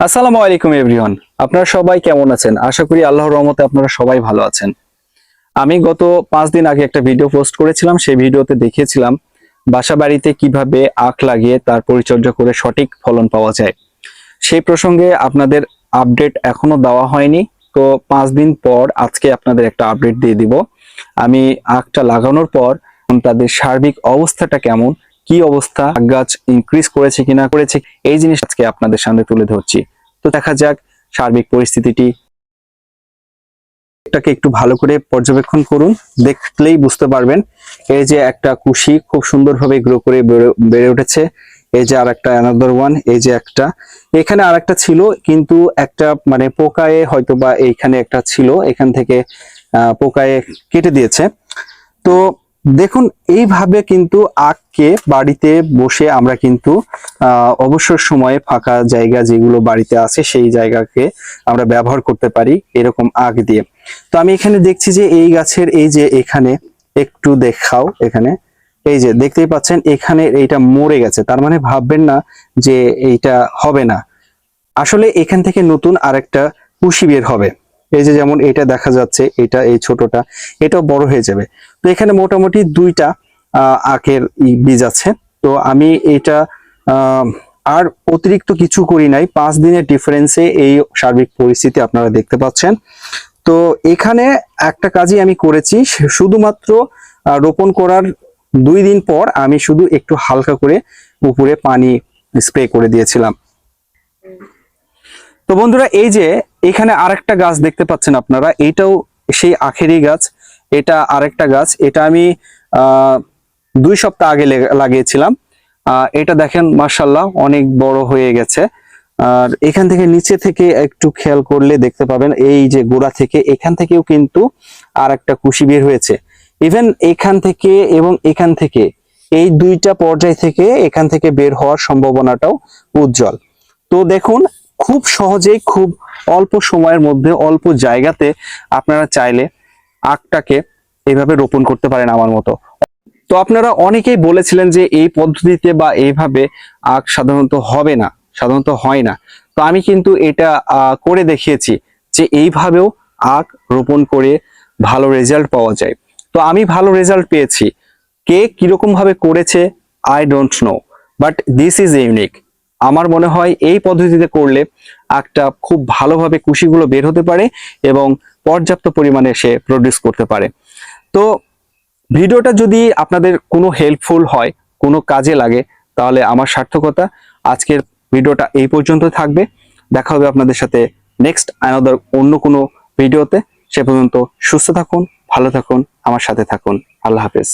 আসসালামু আলাইকুম এভরিওয়ান। আপনারা সবাই কেমন আছেন? আশা করি আল্লাহর রহমতে আপনারা সবাই ভালো আছেন। আমি গত 5 দিন আগে একটা ভিডিও পোস্ট করেছিলাম। সেই ভিডিওতে দেখিয়েছিলাম বাসা বাড়িতে কিভাবে আখ লাগিয়ে তার পরিচর্যা করে সঠিক ফলন পাওয়া যায়। সেই প্রসঙ্গে আপনাদের আপডেট এখনো দেওয়া হয়নি। তো 5 দিন পর আজকে আপনাদের একটা আপডেট দিয়ে দিব। আমি আখটা লাগানোর পর তাদের সার্বিক অবস্থাটা কেমন, কি অবস্থা, আখ গাছ ইনক্রিজ করেছে কিনা করেছে, এই জিনিস আজকে আপনাদের সামনে তুলে ধরছি। তো দেখা যাক সার্বিক পরিস্থিতিটি। এটাকে একটু ভালো করে পর্যবেক্ষণ করুন, দেখলেই বুঝতে পারবেন। এই যে একটা কুশি খুব সুন্দরভাবে গ্রো করে বেড়ে উঠেছে। এই যে আর একটা অ্যানাদার ওয়ান, এই যে একটা, এখানে আর একটা ছিল কিন্তু একটা মানে পোকায়ে হয়তো বা এইখানে একটা ছিল, এখান থেকে পোকায়ে কেটে দিয়েছে। তো দেখুন এইভাবে কিন্তু আখকে বাড়িতে বসে আমরা কিন্তু অবসর সময়ে ফাঁকা জায়গা যেগুলো বাড়িতে আছে সেই জায়গাকে আমরা ব্যবহার করতে পারি এরকম আখ দিয়ে। তো আমি এখানে দেখছি যে এই গাছের এই যে এখানে একটু দেখাও, এখানে এই যে দেখতেই পাচ্ছেন এখানে এইটা মরে গেছে, তার মানে ভাববেন না যে এইটা হবে না। আসলে এখান থেকে নতুন আরেকটা কুশি বের হবে। এই যে যেমন এটা দেখা যাচ্ছে, এটা এই ছোটটা এটাও বড় হয়ে যাবে। তো এখানে মোটামুটি 2টা আখের বীজ আছে। তো আমি এটা আর অতিরিক্ত কিছু করি নাই, 5 দিনের ডিফারেন্সে এই সার্বিক পরিস্থিতি আপনারা দেখতে পাচ্ছেন। তো এখানে একটা কাজই আমি করেছি, শুধুমাত্র রোপণ করার 2 দিন পর আমি শুধু একটু হালকা করে উপরে পানি স্প্রে করে দিয়েছিলাম। তো বন্ধুরা এই যে এখানে আরেকটা গাছ দেখতে পাচ্ছেন আপনারা, এটাও সেই আখেরই গাছ। এটা আরেকটা গাছ, এটা আমি 2 সপ্তাহ আগে লাগিয়েছিলাম। এটা দেখেন মাশাআল্লাহ অনেক বড় হয়ে গেছে। আর এখান থেকে নিচে থেকে একটু খেয়াল করলে দেখতে পাবেন এই যে গোড়া থেকে এখান থেকেও কিন্তু আর একটা কুশি বের হয়েছে। ইভেন এখান থেকে এবং এখান থেকে এই 2টা পর্যায় থেকে এখান থেকে বের হওয়ার সম্ভাবনাটাও উজ্জ্বল। তো দেখুন খুব সহজেই খুব অল্প সময়ের মধ্যে অল্প জায়গাতে আপনারা চাইলে আখটাকে এইভাবে রোপণ করতে পারেন আমার মতো। তো আপনারা অনেকেই বলেছিলেন যে এই পদ্ধতিতে বা এইভাবে আখ সাধারণত হবে না, সাধারণত হয় না। তো আমি কিন্তু এটা করে দেখিয়েছি যে এইভাবেও আখ রোপণ করে ভালো রেজাল্ট পাওয়া যায়। তো আমি ভালো রেজাল্ট পেয়েছি। কে কিরকম ভাবে করেছে I don't know, but this is unique. আমার মনে হয় এই পদ্ধতিতে করলে আখটা খুব ভালোভাবে কুশিগুলো বের হতে পারে এবং পর্যাপ্ত পরিমাণে সে প্রডিউস করতে পারে। তো ভিডিওটা যদি আপনাদের কোনো হেল্পফুল হয়, কোনো কাজে লাগে, তাহলে আমার সার্থকতা। আজকের ভিডিওটা এই পর্যন্ত থাকবে। দেখা হবে আপনাদের সাথে নেক্সট আনাদার অন্য কোনো ভিডিওতে। সে পর্যন্ত সুস্থ থাকুন, ভালো থাকুন, আমার সাথে থাকুন। আল্লাহ হাফেজ।